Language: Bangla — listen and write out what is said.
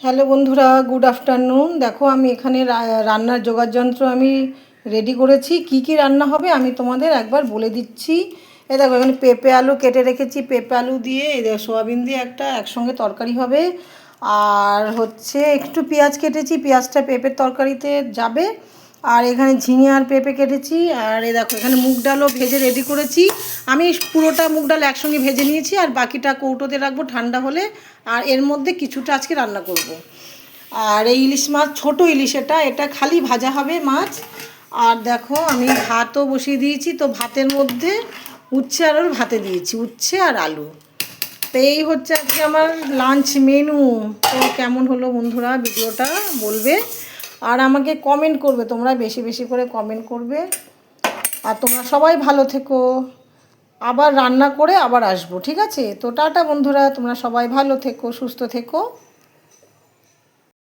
হ্যালো বন্ধুরা, গুড আফটারনুন। দেখো আমি এখানে রান্নার জোগাড় যন্ত্র আমি রেডি করেছি। কি কি রান্না হবে আমি তোমাদের একবার বলে দিচ্ছি। দেখো এখানে পেঁপে আলু কেটে রেখেছি, পেঁপে আলু দিয়ে সোয়াবিন দিয়ে একটা একসঙ্গে তরকারি হবে। আর হচ্ছে একটু পেঁয়াজ কেটেছি, পেঁয়াজটা পেঁপের তরকারিতে যাবে। আর এখানে ঝিঙে আর পেঁপে কেটেছি। আর দেখো এখানে মুগ ডালও ভেজে রেডি করেছি। আমি পুরোটা মুগ ডাল একসঙ্গে ভেজে নিয়েছি, আর বাকিটা কৌটোতে রাখবো ঠান্ডা হলে। আর এর মধ্যে কিছুটা আজকে রান্না করব। আর এই ইলিশ মাছ, ছোটো ইলিশ, এটা খালি ভাজা হবে মাছ। আর দেখো আমি ভাতও বসিয়ে দিয়েছি, তো ভাতের মধ্যে উচ্ছে আর ভাতে দিয়েছি, উচ্ছে আর আলু। তো এই হচ্ছে আজকে আমার লাঞ্চ মেনু। তো কেমন হলো বন্ধুরা ভিডিওটা বলবে, আর আমাকে কমেন্ট করবে, তোমরা বেশি বেশি করে কমেন্ট করবে। আর তোমরা সবাই ভালো থেকো, আবার রান্না করে আবার আসবো, ঠিক আছে? তো টাটা বন্ধুরা, তোমরা সবাই ভালো থেকো, সুস্থ থেকো।